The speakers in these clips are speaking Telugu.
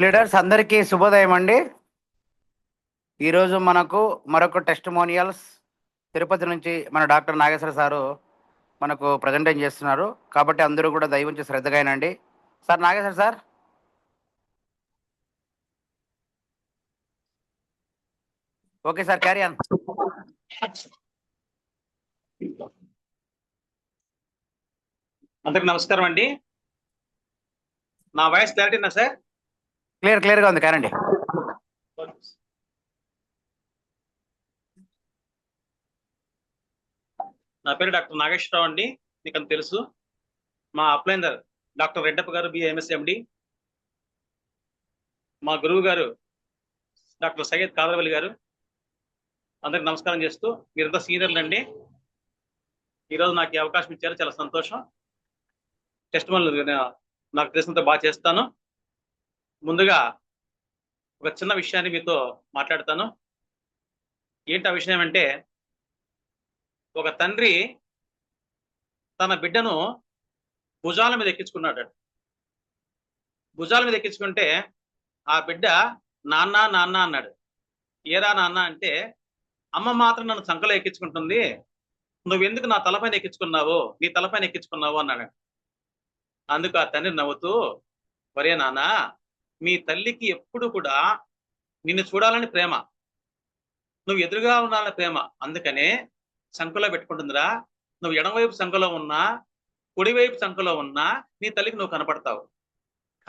లీడర్స్ అందరికీ శుభోదయం అండి. ఈరోజు మనకు మరొక టెస్టిమోనియల్స్ తిరుపతి నుంచి మన డాక్టర్ నాగేశ్వర సారు మనకు ప్రజెంటేషన్ చేస్తున్నారు. కాబట్టి అందరూ కూడా దయ ఉంచి శ్రద్ధగా వినండి. Sir Nageswara sir. Okay sir, carry on. అందరికి నమస్కారం అండి. నా వాయిస్ క్లారిటీనా సార్? క్లియర్గా ఉంది, కానండి. నా పేరు డాక్టర్ నాగేశ్వరరావు అండి. మీకు అంత తెలుసు. మా అప్లైనర్ డాక్టర్ రెడ్డప్ప గారు బిఎంఎస్ఎండి. మా గురువు గారు డాక్టర్ సయ్యద్ కాదరవల్లి గారు. అందరికి నమస్కారం చేస్తూ, మీరంతా సీనియర్లు అండి. ఈరోజు నాకు ఈ అవకాశం ఇచ్చారు, చాలా సంతోషం. టెస్టిమోనియల్ నాకు తెలిసినంత బాగా చేస్తాను. ముందుగా ఒక చిన్న విషయాన్ని మీతో మాట్లాడతాను. ఏంటి ఆ విషయం అంటే, ఒక తండ్రి తన బిడ్డను భుజాల మీద ఎక్కించుకున్నాడు. భుజాల మీద ఎక్కించుకుంటే ఆ బిడ్డ నాన్న నాన్న అన్నాడు. ఏరా నాన్న అంటే, అమ్మ మాత్రం నన్ను చంకలో ఎక్కించుకుంటుంది, నువ్వెందుకు నా తలపైన ఎక్కించుకున్నావు, నీ తలపైన ఎక్కించుకున్నావు అన్నాడు. అందుకు ఆ తండ్రి నవ్వుతూ, ఒరే నాన్న, మీ తల్లికి ఎప్పుడు కూడా నిన్ను చూడాలని ప్రేమ, నువ్వు ఎదురుగా ఉండాలని ప్రేమ, అందుకనే సంఖలో పెట్టుకుంటుందిరా. నువ్వు ఎడమవైపు సంఖలో ఉన్నా, కుడివైపు సంఖలో ఉన్నా నీ తల్లికి నువ్వు కనపడతావు.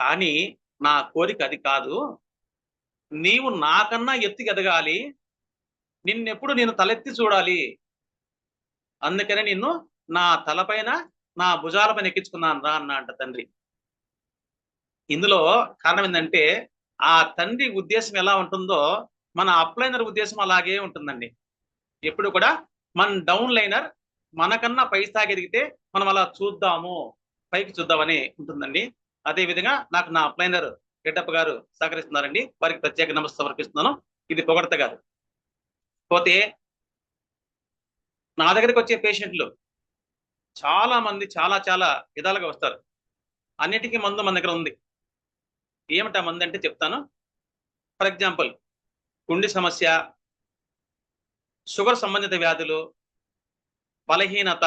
కానీ నా కోరిక అది కాదు, నీవు నాకన్నా ఎత్తుకి ఎదగాలి, నిన్నెప్పుడు నేను తలెత్తి చూడాలి, అందుకనే నిన్ను నా తలపైన నా భుజాలపైన ఎక్కించుకున్నాను రా అన్న అంట తండ్రి. ఇందులో కారణం ఏంటంటే, ఆ తండ్రి ఉద్దేశం ఎలా ఉంటుందో మన అప్లైనర్ ఉద్దేశం అలాగే ఉంటుందండి. ఎప్పుడు కూడా మన డౌన్ లైనర్ మనకన్నా పై స్థాయికి ఎదిగితే మనం అలా చూద్దాము, పైకి చూద్దామని ఉంటుందండి. అదే విధంగా నాకు నా అప్లైనర్ రెడ్డప్ప గారు సహకరిస్తున్నారండి. వారికి ప్రత్యేక నమస్కారం సమర్పిస్తున్నాను. ఇది పొగడత గారు. పోతే నా దగ్గరికి వచ్చే పేషెంట్లు చాలా మంది చాలా చాలా విధాలుగా వస్తారు. అన్నిటికీ మందు మన దగ్గర ఉంది. ఏమిటా మందు అంటే చెప్తాను. ఫర్ ఎగ్జాంపుల్, గుండె సమస్య, షుగర్ సంబంధిత వ్యాధులు, బలహీనత,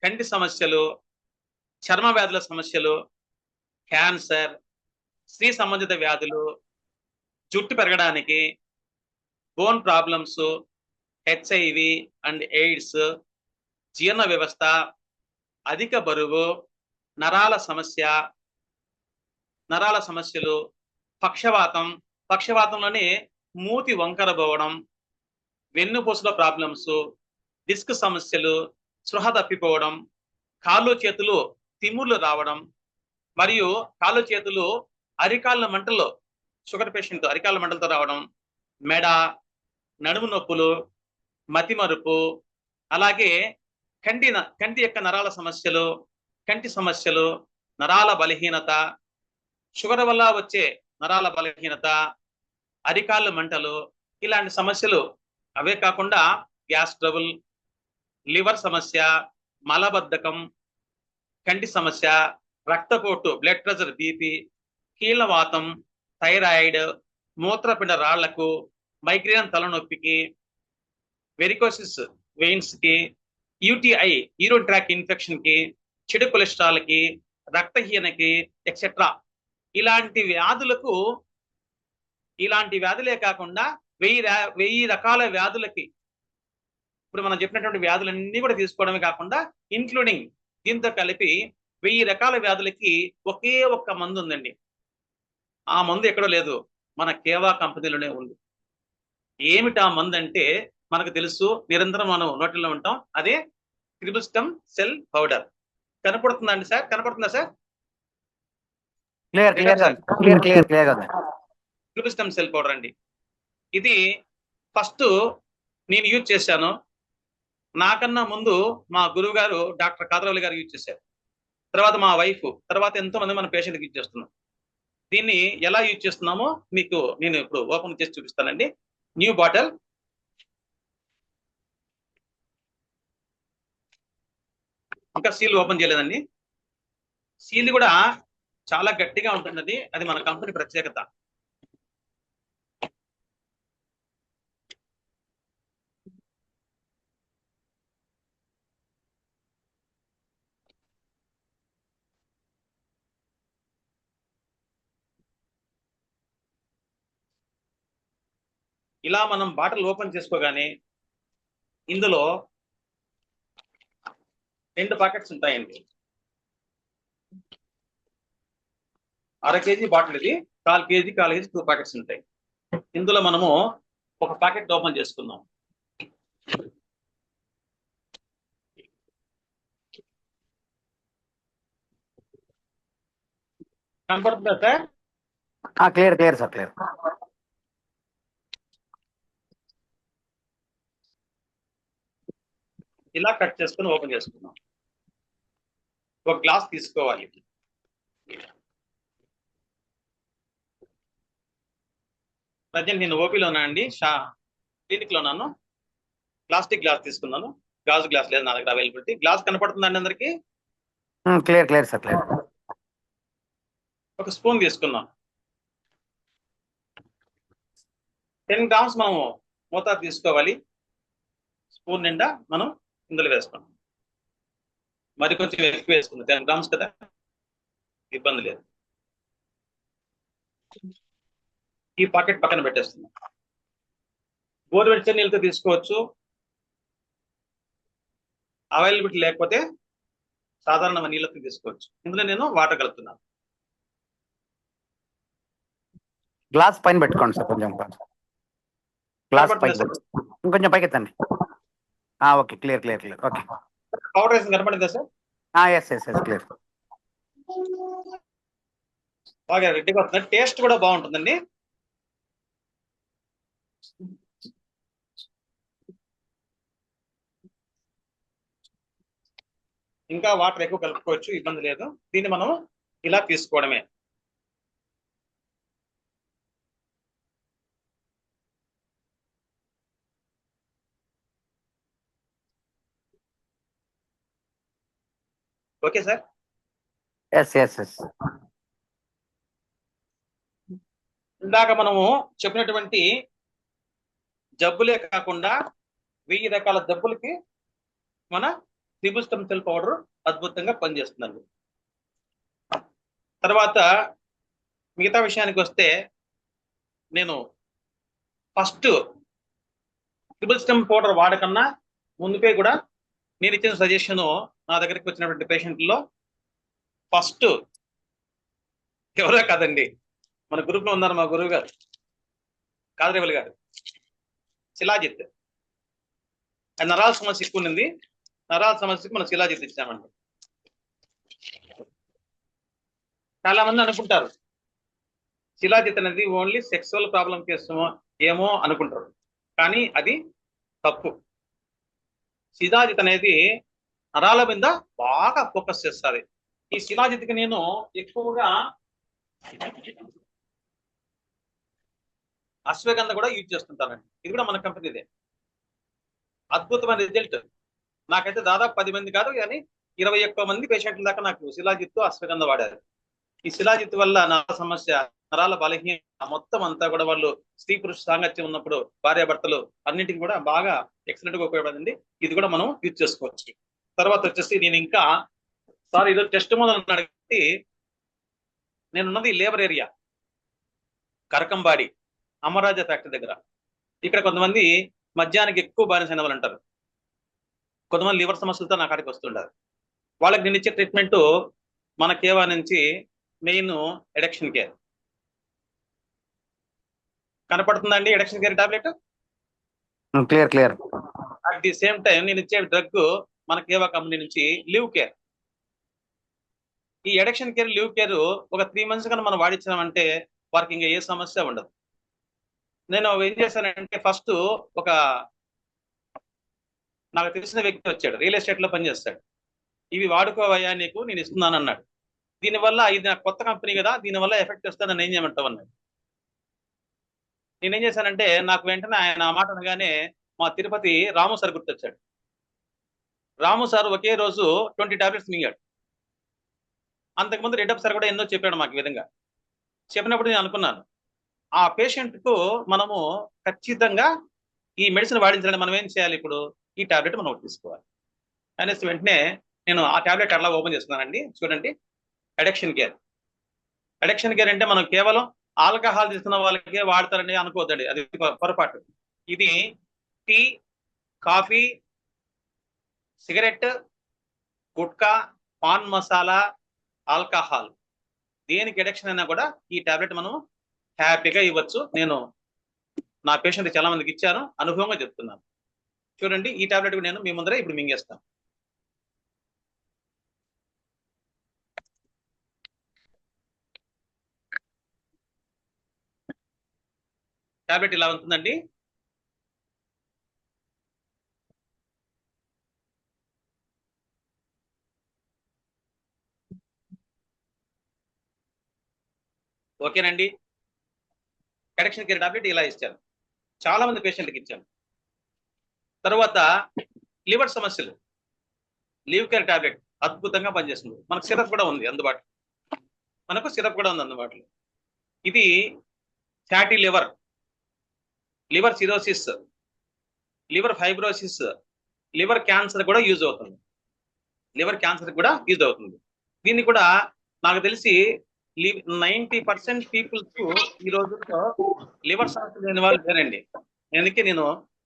కంటి సమస్యలు, చర్మ వ్యాధుల సమస్యలు, క్యాన్సర్, స్త్రీ సంబంధిత వ్యాధులు, జుట్టు పెరగడానికి, bone problems, HIV and AIDS, జీర్ణ వ్యవస్థ, అధిక బరువు, నరాల సమస్యలు, పక్షవాతంలోనే మూతి వంకర పోవడం, వెన్నుపూసల ప్రాబ్లమ్స్, డిస్క్ సమస్యలు, స్పృహ తప్పిపోవడం, కాళ్ళు చేతులు తిమ్ముర్లు రావడం, మరియు కాళ్ళు చేతులు అరికాళ్ళ మంటల్లో, షుగర్ పేషెంట్ అరికాళ్ళ మంటలతో రావడం, మెడ, నడుము నొప్పులు, మతిమరుపు, అలాగే కంటి యొక్క నరాల సమస్యలు, కంటి సమస్యలు, నరాల బలహీనత, షుగర్ వల్ల వచ్చే నరాల బలహీనత, అరికాళ్ళ మంటలు, ఇలాంటి సమస్యలు. అవే కాకుండా గ్యాస్ ట్రబుల్, లివర్ సమస్య, మలబద్ధకం, కంటి సమస్య, రక్తపోటు, బ్లడ్ ప్రెషర్, బీపీ, కీళ్ళవాతం, థైరాయిడ్, మూత్రపిండ రాళ్లకు, మైగ్రేన్ తలనొప్పికి, వెరికోసిస్ వెయిన్స్ కి, యూటీఐ యూరిన్ ట్రాక్ ఇన్ఫెక్షన్ కి, చెడు కొలెస్ట్రాల్ కి, రక్తహీనకి, ఎక్సెట్రా. ఇలాంటి వ్యాధులే కాకుండా 1000 రకాల వ్యాధులకి, ఇప్పుడు మనం చెప్పినటువంటి వ్యాధులన్నీ కూడా తీసుకోవడమే కాకుండా ఇంక్లూడింగ్ దీంతో కలిపి 1000 రకాల వ్యాధులకి ఒకే ఒక్క మందు ఉందండి. ఆ మందు ఎక్కడో లేదు, మన కేవా కంపెనీలోనే ఉంది. ఏమిటి ఆ మందు అంటే మనకు తెలుసు, నిరంతరం మనం నోటిలో ఉంటాం. అదే ట్రిబుల్స్టమ్ సెల్ పౌడర్. కనపడుతుందండి సార్? కనపడుతుందా సార్? క్లియర్. ట్రిబుల్స్టమ్ సెల్ పౌడర్ అండి. ఇది ఫస్ట్ నేను యూజ్ చేశాను. నాకన్నా ముందు మా గురువు గారు డాక్టర్ కాదరవల్లి గారు యూజ్ చేశారు. తర్వాత మా వైఫ్, తర్వాత ఎంతో మంది మన పేషెంట్కి యూజ్ చేస్తున్నాం. దీన్ని ఎలా యూజ్ చేస్తున్నామో మీకు నేను ఇప్పుడు ఓపెన్ చేసి చూపిస్తానండి. New bottle. ఇంకా సీల్ ఓపెన్ చేయలేదండి. సీల్ కూడా చాలా గట్టిగా ఉంటుంది. అది మన కంపెనీ ప్రత్యేకత. ఇలా మనం బాటిల్ ఓపెన్ చేసుకోగానే ఇందులో 2 ప్యాకెట్స్ ఉంటాయండి. 1/2 kg బాటిల్ ఇది, 1/4 kg 2 ప్యాకెట్స్ ఉంటాయి. ఇందులో మనము ఒక ప్యాకెట్ ఓపెన్ చేసుకుందాం. కనపడుతుందా sir? Clear clear sir, clear. ఇలా కట్ చేసుకుని ఓపెన్ చేసుకుందాం. ఒక గ్లాస్ తీసుకోవాలి. ప్రజెంట్ నేను ఓపీలో ఉన్నా అండి, క్లినిక్ లో ఉన్నాను. ప్లాస్టిక్ గ్లాస్ తీసుకున్నాను, గాజు గ్లాస్ లేదు నా దగ్గర అవైలబిలిటీ. గ్లాస్ కనపడుతుందండి అందరికి? Clear clear sir, clear. ఒక స్పూన్ తీసుకున్నాం. 10 గ్రామ్స్ మనము మోతాదు తీసుకోవాలి. స్పూన్ నిండా మనం ఇందులో వేసుకున్నాం. మరి కొంచెం ఎక్కువ వేసుకుందాం, 10 గ్రామ్స్ కదా, ఇబ్బంది లేదు. ఈ పాకెట్ పక్కన పెట్టేస్తున్నాం. గోరువెచ్చని నీళ్ళతో తీసుకోవచ్చు, అవైలబిలిటీ లేకపోతే సాధారణ నీళ్ళతో తీసుకోవచ్చు. ఇందులో నేను వాటర్ కలుపుతున్నాను. గ్లాస్ పైన పెట్టుకోండి సార్, కొంచెం గ్లాస్ పైన ఇంకొంచెం పైకి ఎత్తండి. Okay, clear clear clear. Okay, powder వేసిన కనపడిందా sir? Yes yes yes, clear. బాగా రెడ్డిగా వస్తుంది, టేస్ట్ కూడా బాగుంటుందండి. ఇంకా వాటర్ ఎక్కువ కలుపుకోవచ్చు, ఇబ్బంది లేదు. దీన్ని మనం ఇలా తీసుకోవడమే. Okay sir. Yes yes yes. ఇందాక మనము చెప్పినటువంటి జబ్బులే కాకుండా 1000 రకాల జబ్బులకి మన ట్రిపుల్ స్టెమ్ సెల్ పౌడర్ అద్భుతంగా పనిచేస్తుందండి. తర్వాత మిగతా విషయానికి వస్తే, నేను ఫస్ట్ ట్రిపుల్ స్టెమ్ పౌడర్ వాడకన్నా ముందుకే కూడా నేను ఇచ్చిన సజెషన్ నా దగ్గరికి వచ్చినటువంటి పేషెంట్లో ఫస్ట్ ఎవరో కాదండి, మన గ్రూప్ లో ఉన్నారు మా గురువు గారు కాదరేవల్ గారు, శిలాజిత్. నరాల సమస్య ఎక్కువ ఉంది, నరాల సమస్యకు మనం శిలాజిత్ ఇచ్చామండి. చాలా మంది అనుకుంటారు శిలాజిత్ అనేది ఓన్లీ సెక్సువల్ ప్రాబ్లం కేసు ఏమో అనుకుంటారు, కానీ అది తప్పు. శిలాజిత్ అనేది నరాల మీద బాగా ఫోకస్ చేస్తుంది. ఈ శిలాజిత్కి నేను ఎక్కువగా అశ్వగంధ కూడా యూజ్ చేస్తుంటానండి. ఇది కూడా మన కంపెనీదే. అద్భుతమైన రిజల్ట్. నాకైతే దాదాపు 10 మంది కాదు కానీ 21 మంది పేషెంట్ల దాకా నాకు శిలాజిత్ అశ్వగంధ వాడారు. ఈ శిలాజిత్ వల్ల నరాల సమస్య, నరాల బలహీన మొత్తం అంతా కూడా వాళ్ళు స్త్రీ పురుష సాంగత్యం ఉన్నప్పుడు భార్యాభర్తలు అన్నింటికి కూడా బాగా ఎక్సలెంట్ గా ఉపయోగపడింది. ఇది కూడా మనం యూజ్ చేసుకోవచ్చు. తర్వాత వచ్చేసి నేను ఇంకా సార్ ఈరోజు టెస్ట్ మొదలు అన్నాడు కాబట్టి, నేనున్నది labour area Karakambadi Amara Raja factory దగ్గర. ఇక్కడ కొంతమంది మద్యానికి ఎక్కువ బానిసైన వాళ్ళు అంటారు, కొంతమంది లివర్ సమస్యలతో నా కాడికి వస్తుంటారు. వాళ్ళకి నేను ఇచ్చే ట్రీట్మెంట్ మన కేవా నుంచి మెయిన్ ఎడక్షన్ కేర్. కనపడుతుందండి addiction care tablet? Clear clear. At the same time నేను ఇచ్చే డ్రగ్ మన కేవా కంపెనీ నుంచి లివ్ కేర్. ఈ ఎడక్షన్ కేర్, లివ్ కేర్ ఒక 3 months కన్నా మనం వాడించామంటే వారికి ఇంకా ఏ సమస్య ఉండదు. నేను ఏం చేశానంటే, ఫస్ట్ ఒక నాకు తెలిసిన వ్యక్తి వచ్చాడు, రియల్ ఎస్టేట్ లో పనిచేస్తాడు. ఇవి వాడుకోవయ్యా, నీకు నేను ఇస్తున్నాను అన్నాడు. దీనివల్ల ఇది నాకు కొత్త కంపెనీ కదా, దీనివల్ల ఎఫెక్ట్ వస్తే నన్ను ఏం చేయమంటావు అన్నాడు. నేనేం చేశానంటే, నాకు వెంటనే ఆయన ఆ మాట అనగానే మా తిరుపతి రాము సార్ గుర్తొచ్చాడు. రాము సార్ ఒకే రోజు 20 టాబ్లెట్స్ మింగాడు. అంతకుముందు రెడ్డప్ సార్ కూడా ఎన్నో చెప్పాడు మాకు ఈ విధంగా. చెప్పినప్పుడు నేను అనుకున్నాను, ఆ పేషెంట్ కు మనము ఖచ్చితంగా ఈ మెడిసిన్ వాడించాలని మనం ఏం చేయాలి, ఇప్పుడు ఈ టాబ్లెట్ మనం తీసుకోవాలి అనేసి వెంటనే నేను ఆ టాబ్లెట్ అలా ఓపెన్ చేసుకున్నానండి. చూడండి, అడిక్షన్ కేర్. అడిక్షన్ కేర్ అంటే మనం కేవలం ఆల్కహాల్ తీసుకున్న వాళ్ళకే వాడతారని అనుకోవద్దండి, అది పొరపాటు. ఇది tea, coffee, cigarette, gutka, pan masala, alcohol, దేనికి అడిక్షన్ అయినా కూడా ఈ టాబ్లెట్ మనం హ్యాపీగా ఇవ్వచ్చు. నేను నా పేషెంట్ చాలా మందికి ఇచ్చాను, అనుభవంగా చెప్తున్నాను. చూడండి, ఈ టాబ్లెట్ నేను మీ ముందర ఇప్పుడు మింగేస్తాను. టాబ్లెట్ ఇలా ఉంటుందండి. ఓకేనండి. అడిక్షన్ కేర్ టాబ్లెట్ ఇలా ఇచ్చాను, చాలా మంది పేషెంట్కి ఇచ్చాను. తర్వాత లివర్ సమస్యలు, లివ్ కేర్ టాబ్లెట్ అద్భుతంగా పనిచేస్తుంది. మనకు సిరప్ కూడా ఉంది అందుబాటులో, అందుబాటులో. ఇది fatty liver, liver cirrhosis, liver fibrosis, liver cancer కూడా యూజ్ అవుతుంది. దీన్ని కూడా నాకు తెలిసి 90% పీపుల్స్ ఈ రోజుల్లో లివర్ సమస్య లేని వాళ్ళు లేరండి. అందుకే నేను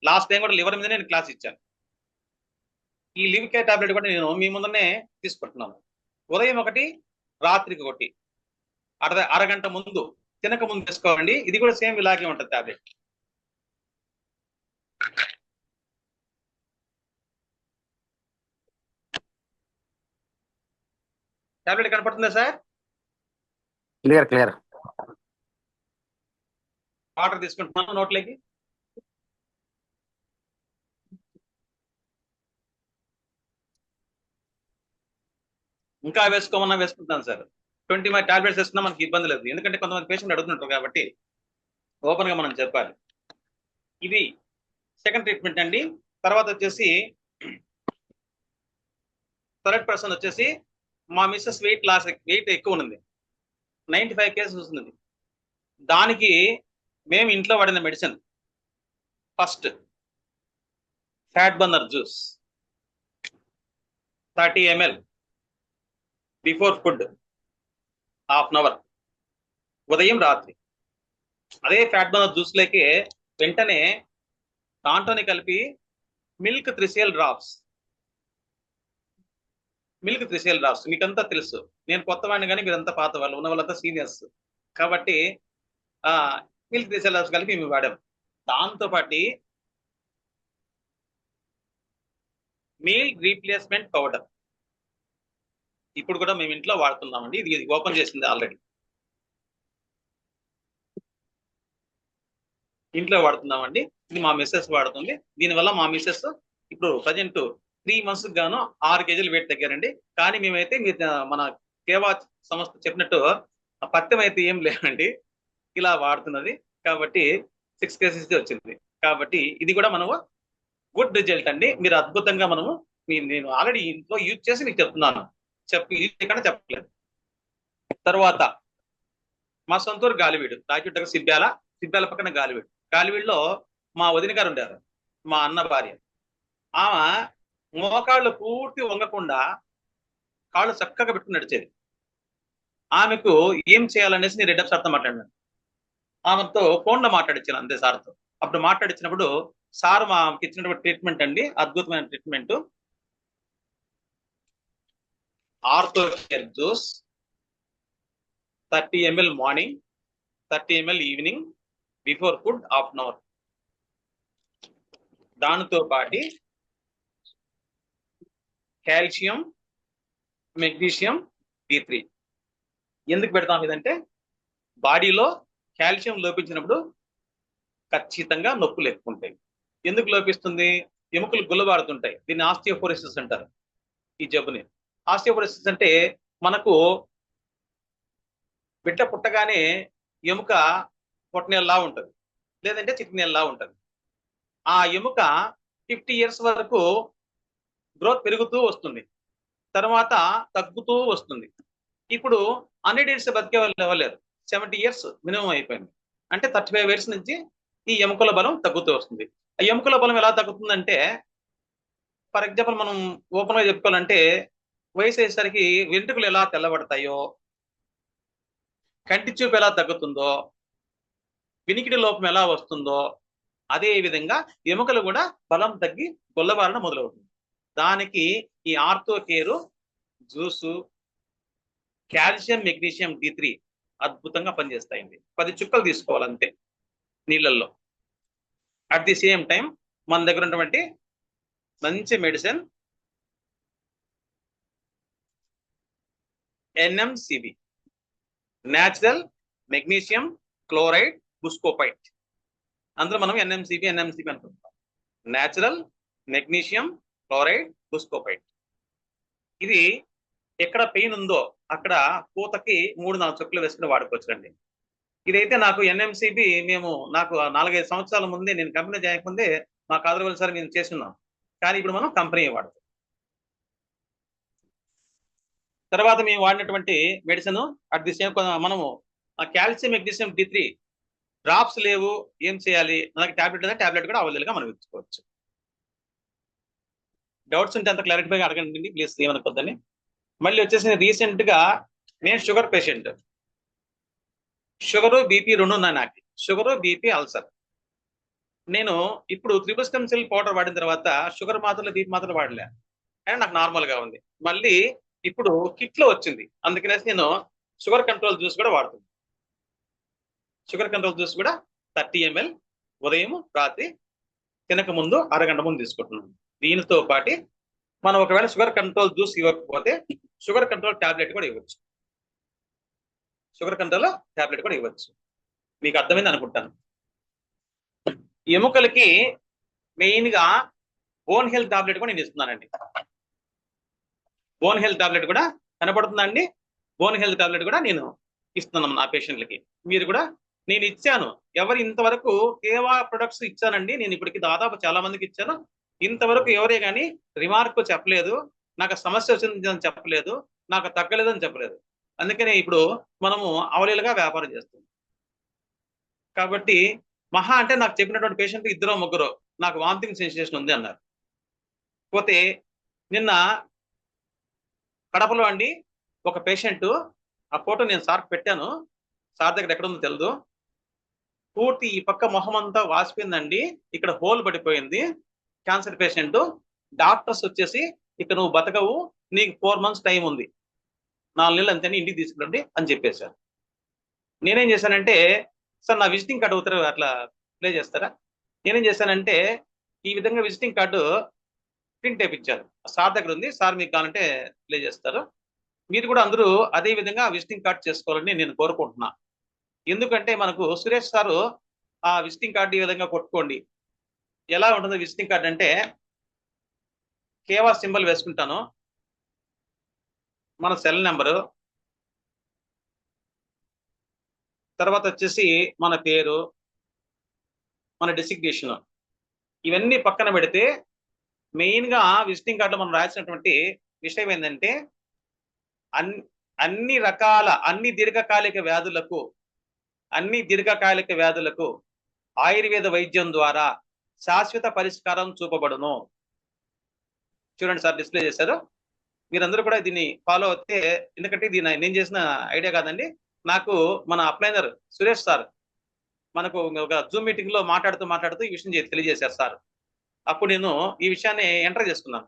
లాస్ట్ టైం కూడా లివర్ మీద నేను క్లాస్ ఇచ్చాను. ఈ లివ్ కేర్ టాబ్లెట్ కూడా నేను మీ ముందరనే తీసుకుంటున్నాను. ఉదయం ఒకటి, రాత్రికి ఒకటి, అరగంట ముందు తినక ముందు తీసుకోవాలండి. ఇది కూడా సేమ్ ఇలాగే ఉంటుంది టాబ్లెట్. టాబ్లెట్ కనపడుతుందా సార్? క్లియర్. వాటర్ తీసుకుంటున్నాను నోట్లోకి. ఇంకా వేసుకుంటాను సార్. 20 టాబ్లెట్స్ వేసుకున్నా మనకి ఇబ్బంది లేదు, ఎందుకంటే కొంతమంది పేషెంట్ అడుగుతుంటారు కాబట్టి ఓపెన్ గా మనం చెప్పాలి. ఇది సెకండ్ ట్రీట్మెంట్ అండి. తర్వాత వచ్చేసి థర్డ్ పర్సన్ వచ్చేసి మా మిస్సెస్ వెయిట్ ఎక్కువ ఉంది, 95 kgs వస్తుంది. దానికి మేము ఇంట్లో వాడిన medicine, first fat burner juice 30 ml before food, half an hour, ఉదయం రాత్రి. అదే ఫ్యాట్ బర్నర్ జ్యూస్ లేకే వెంటనే దాంట్లోనే కలిపి మిల్క్ 3 cl డ్రాప్స్, మీకంతా తెలుసు. నేను కొత్త వాడిని కానీ మీరంతా పాత వాళ్ళు, ఉన్న వాళ్ళంతా సీనియర్స్ కాబట్టి మిల్క్ 3 cl డ్రాప్స్ కలిపి మేము వాడాం. దాంతోపాటు మీల్ రీప్లేస్మెంట్ పౌడర్ ఇప్పుడు కూడా మేము ఇంట్లో వాడుతున్నామండి. ఇది ఓపెన్ చేసింది ఆల్రెడీ, ఇంట్లో వాడుతున్నామండి. ఇది మా మిస్సెస్ వాడుతుంది. దీనివల్ల మా మిస్సెస్ ఇప్పుడు ప్రజెంట్ 3 months గాను 6 kgs వెయిట్ తగ్గారండి. కానీ మేమైతే మన కేవా సంస్థ చెప్పినట్టు పత్యం అయితే ఏం లేదండి, ఇలా వాడుతున్నది కాబట్టి 6 kgs వచ్చింది. కాబట్టి ఇది కూడా మనము గుడ్ రిజల్ట్ అండి. మీరు అద్భుతంగా నేను ఆల్రెడీ ఇంట్లో యూజ్ చేసి మీకు చెప్తున్నాను, యూజ్ చేయకుండా చెప్పలేదు. తర్వాత మా సొంతూరు గాలివీడు, రాయచూట సిబ్బ్యాల పక్కన గాలివీడులో మా వదిన గారు ఉండారు, మా అన్న భార్య. ఆమె మోకాళ్ళు పూర్తి వంగకుండా కాళ్ళు చక్కగా పెట్టుకుని నడిచేది. ఆమెకు ఏం చేయాలనేసి నేను రెడ్డప్ సార్తో మాట్లాడినాను. ఆమెతో ఫోన్లో మాట్లాడించాను అంతే సార్తో. అప్పుడు మాట్లాడించినప్పుడు సార్ మాకు ఇచ్చినటువంటి ట్రీట్మెంట్ అండి, అద్భుతమైన treatment. Ortho care juice 30 ml morning, 30 ml evening, before food half an hour. దానితో పాటు కాల్షియం, మెగ్నీషియం, D3. ఎందుకు పెడతాం ఇదంటే, బాడీలో కాల్షియం లోపించినప్పుడు ఖచ్చితంగా నొప్పులు ఎక్కువ ఉంటాయి. ఎందుకు లోపిస్తుంది? ఎముకలు గుల్లబారుతుంటాయి. దీన్ని ఆస్టియోపోరోసిస్ అంటారు. ఈ జబ్బుని ఆస్టియోపోరోసిస్ అంటే మనకు బిడ్డ పుట్టగానే ఎముక పొట్టనేలా ఉంటుంది, లేదంటే చిటినేలా ఉంటుంది. ఆ ఎముక 50 years వరకు గ్రోత్ పెరుగుతూ వస్తుంది, తర్వాత తగ్గుతూ వస్తుంది. ఇప్పుడు 100 ఇయర్స్ బతికే వాళ్ళు ఇవ్వలేరు. 70 ఇయర్స్ మినిమం అయిపోయింది. అంటే 35 ఇయర్స్ నుంచి ఈ ఎముకల బలం తగ్గుతూ వస్తుంది. ఆ ఎముకల బలం ఎలా తగ్గుతుందంటే, ఫర్ ఎగ్జాంపుల్ మనం ఓపెన్ గా చెప్పుకోవాలంటే, వయసు అయ్యేసరికి వెంట్రుకలు ఎలా తెల్లబడతాయో, కంటి చూపు ఎలా తగ్గుతుందో, వినికిడి లోపం ఎలా వస్తుందో, అదే విధంగా ఎముకలు కూడా బలం తగ్గి గొల్లబారణ మొదలవుతుంది. దానికి ఈ ortho care juice, calcium magnesium D3 అద్భుతంగా పనిచేస్తాయండి. 10 చుక్కలు తీసుకోవాలంతే నీళ్ళల్లో. అట్ ది సేమ్ టైం మన దగ్గర ఉన్నటువంటి మంచి medicine NMCB, natural magnesium chloride bischofite. అందులో మనం NMCB అనుకుంటాం. Natural magnesium chloride bischofite. ఇది ఎక్కడ పెయిన్ ఉందో అక్కడ పూతకి 3-4 చుక్కలు వేసుకుని వాడుకోవచ్చండి. ఇదైతే నాకు NMCB నాకు 4-5 సంవత్సరాల ముందే, నేను కంపెనీ చేయకముందే మా కాదరవల్లి సార్ మేము చేస్తున్నాం. కానీ ఇప్పుడు మనం కంపెనీ వాడతాం. తర్వాత మేము వాడినటువంటి మెడిసిన్ అట్ ది సేమ్ మనము కాల్షియం మెగ్నీషియం D3 డ్రాప్స్ లేవు, ఏం చేయాలి? నాకు టాబ్లెట్ కూడా అవైలబుల్ గా మనం ఇచ్చుకోవచ్చు. డౌట్స్ ఉంటే అంత క్లారిటీగా అడగండి ప్లీజ్, ఏమనుకోద్దని. మళ్ళీ వచ్చేసి రీసెంట్ గా నేను షుగర్ పేషెంట్. షుగరు బీపీ రెండు ఉన్నాయి నాకు. Sugar BP ulcer. నేను ఇప్పుడు త్రిబుస్టమ్ సెల్ పౌడర్ వాడిన తర్వాత షుగర్ మాత్రలు బీపీ మాత్రలు వాడలే, అయినా నాకు నార్మల్ గా ఉంది. మళ్ళీ ఇప్పుడు కిట్ లో వచ్చింది, అందుకనేసి నేను షుగర్ కంట్రోల్ జ్యూస్ కూడా వాడుతుంది. షుగర్ కంట్రోల్ జ్యూస్ కూడా 30 ml ఉదయం రాత్రి తినక ముందు అరగంట ముందు తీసుకుంటున్నాను. దీనితో పాటు మనం ఒకవేళ షుగర్ కంట్రోల్ జ్యూస్ ఇవ్వకపోతే షుగర్ కంట్రోల్ టాబ్లెట్ కూడా ఇవ్వచ్చు. షుగర్ కంట్రోల్ టాబ్లెట్ కూడా ఇవ్వచ్చు. మీకు అర్థమైంది అనుకుంటాను. ఎముకలకి మెయిన్ గా బోన్ హెల్త్ టాబ్లెట్ కూడా నేను ఇస్తున్నానండి. బోన్ హెల్త్ టాబ్లెట్ కూడా కనపడుతుందండి. బోన్ హెల్త్ టాబ్లెట్ కూడా నేను ఇస్తున్నాను నా పేషెంట్లకి. మీరు కూడా నేను ఇచ్చాను. ఎవరు ఇంతవరకు కేవా ప్రొడక్ట్స్ ఇచ్చానండి, నేను ఇప్పటికి దాదాపు చాలా మందికి ఇచ్చాను. ఇంతవరకు ఎవరే కానీ రిమార్క్ చెప్పలేదు, నాకు సమస్య వచ్చిందని చెప్పలేదు, నాకు తగ్గలేదని చెప్పలేదు. అందుకనే ఇప్పుడు మనము అవలీలుగా వ్యాపారం చేస్తాం. కాబట్టి మహా అంటే నాకు చెప్పినటువంటి పేషెంట్ 2-3 నాకు వామిటింగ్ సెన్సేషన్ ఉంది అన్నారు. పోతే నిన్న కడపలో అండి ఒక పేషెంట్, ఆ ఫోటో నేను సార్ పెట్టాను, సార్ దగ్గర ఎక్కడ ఉందో తెలియదు, పూర్తి ఈ పక్క మొహం అంతా వాసిపోయిందండి, ఇక్కడ హోల్ పడిపోయింది, క్యాన్సర్ పేషెంట్. డాక్టర్స్ వచ్చేసి ఇక నువ్వు బతకవు, నీకు 4 months టైం ఉంది, 4 నెలలు అంతేని ఇంటికి తీసుకురండి అని చెప్పేశారు. నేనేం చేశానంటే, సార్ నా విజిటింగ్ కార్డు అవుతారు అట్లా ప్లే చేస్తారా? నేనేం చేశానంటే ఈ విధంగా విజిటింగ్ కార్డు ప్రింట్ వేయించారు. సార్ దగ్గర ఉంది, సార్ మీకు కావాలంటే ప్లే చేస్తారు. మీరు కూడా అందరూ అదే విధంగా విజిటింగ్ కార్డు చేసుకోవాలని నేను కోరుకుంటున్నా. ఎందుకంటే మనకు సురేష్ సారు ఆ విజిటింగ్ కార్డు ఈ విధంగా కొట్టుకోండి. ఎలా ఉంటుంది విజిటింగ్ కార్డు అంటే, కేవా సింబల్ వేసుకుంటాను, మన సెల్ నెంబరు, తర్వాత వచ్చేసి మన పేరు, మన డెసిగ్నేషన్, ఇవన్నీ పక్కన పెడితే మెయిన్ గా విజిటింగ్ కార్డులో మనం రాసినటువంటి విషయం ఏంటంటే, అన్ని రకాల అన్ని దీర్ఘకాలిక వ్యాధులకు ఆయుర్వేద వైద్యం ద్వారా శాశ్వత పరిష్కారం చూపబడును. చూడండి సార్, డిస్ప్లే చేశారు. మీరందరూ కూడా దీన్ని ఫాలో అవుతే, ఎందుకంటే దీన్ని నేను చేసిన ఐడియా కాదండి, నాకు మన అప్లైనర్ సురేష్ సార్ మనకు ఒక జూమ్ మీటింగ్ లో మాట్లాడుతూ ఈ విషయం తెలియజేశారు సార్. అప్పుడు నేను ఈ విషయాన్ని ఎంటర్ చేసుకున్నాను.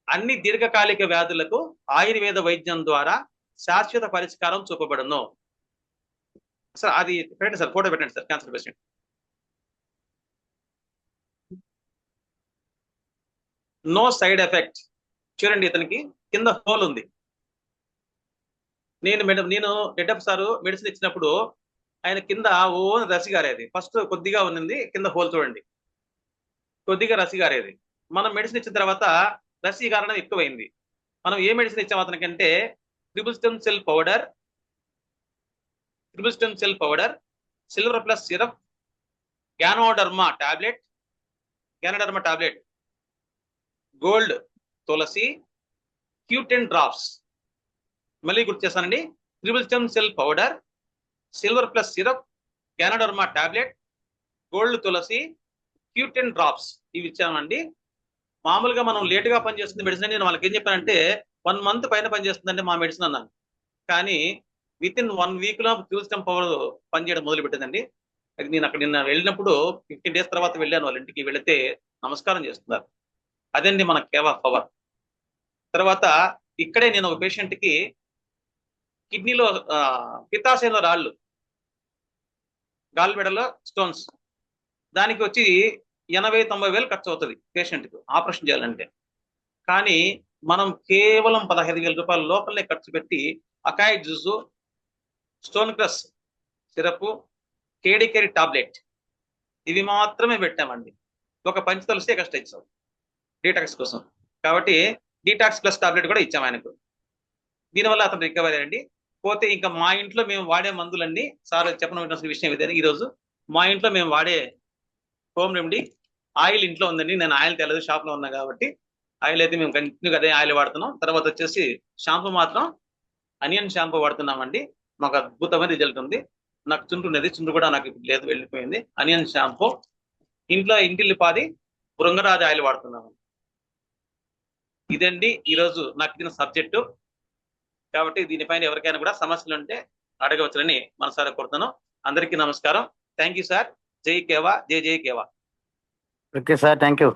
అన్ని దీర్ఘకాలిక వ్యాధులకు ఆయుర్వేద వైద్యం ద్వారా శాశ్వత పరిష్కారం చూపబడును. సార్ అది పెట్టండి సార్, ఫోటో పెట్టండి sir, cancer patient. No side effect. చూడండి, ఇతనికి కింద హోల్ ఉంది. నేను రెడ్డప్ప సారు మెడిసిన్ ఇచ్చినప్పుడు ఆయన కింద రసి గారేది, ఫస్ట్ కొద్దిగా ఉన్నింది, కింద హోల్ చూడండి, కొద్దిగా రసి గారేది. మనం మెడిసిన్ ఇచ్చిన తర్వాత రసి కారణం ఎక్కువైంది. మనం ఏ మెడిసిన్ ఇచ్చాం అతనికంటే, triple stem cell powder, silver plus syrup, ganoderma tablet, gold Tulsi, Q10 drops. మళ్ళీ గుర్తు చేస్తానండి. Triple stem cell powder, silver plus syrup, ganoderma tablet, gold Tulsi, Q ten drops ఇవి ఇచ్చామండి. మామూలుగా మనం లేటుగా పనిచేస్తుంది మెడిసిన్. నేను వాళ్ళకి ఏం చెప్పానంటే 1 month పైన పనిచేస్తుందంటే మా మెడిసిన్ అన్నాను. కానీ విత్ ఇన్ 1 week లో ట్రిపుల్ స్టెమ్ పవర్ పనిచేయడం మొదలు పెట్టిందండి. అది నేను అక్కడ నిన్న వెళ్ళినప్పుడు 15 days తర్వాత వెళ్ళాను వాళ్ళ ఇంటికి. వెళితే నమస్కారం చేస్తున్నారు. అదండి మన కేవా పవర్. తర్వాత ఇక్కడే నేను ఒక పేషెంట్ కి కిడ్నీలో పిత్తాశయంలో రాళ్ళు, గాల్బెడలో స్టోన్స్, దానికి వచ్చి 80-90 వేలు ఖర్చు అవుతుంది పేషెంట్కి ఆపరేషన్ చేయాలంటే. కానీ మనం కేవలం 15,000 రూపాయల లోపలనే ఖర్చు పెట్టి acai juice, stone crush syrup, కేడికేరి టాబ్లెట్ ఇవి మాత్రమే పెట్టామండి. ఒక పంచతులసి ఎక్స్ట్రా ఇచ్చాం డీటాక్స్ కోసం. కాబట్టి డీటాక్స్ ప్లస్ టాబ్లెట్ కూడా ఇచ్చాం ఆయనకు. దీనివల్ల అతను రికవరీ అండి. పోతే ఇంకా మా ఇంట్లో మేము వాడే మందులన్నీ సార్ చెప్పిన విషయం ఇదే. ఈరోజు మా ఇంట్లో మేము వాడే హోమ్ రెమెడీ ఆయిల్ ఇంట్లో ఉందండి. నేను ఆయిల్ తెలదు, షాప్ లో ఉన్నా కాబట్టి. ఆయిల్ అయితే మేము కంటిన్యూగా అదే ఆయిల్ వాడుతున్నాం. తర్వాత వచ్చేసి షాంపూ మాత్రం అనియన్ షాంపూ వాడుతున్నామండి. మాకు అద్భుతమైన రిజల్ట్ ఉంది. నాకు చుండ్రు ఉన్నది, చుండ్రు కూడా నాకు ఇప్పుడు లేదు, వెళ్ళిపోయింది. అనియన్ షాంపూ, ఇంట్లో ఇంటిల్లిపాది బృంగరాజ ఆయిల్ వాడుతున్నాము. ఇదండి ఈరోజు నాకు ఇచ్చిన సబ్జెక్టు. కాబట్టి దీనిపైన ఎవరికైనా కూడా సమస్యలు ఉంటే అడగవచ్చునని మనసారా కోరుతున్నాను. అందరికీ నమస్కారం. Thank you sir. జై కేవా, జై జై Keva. Okay sir, thank you.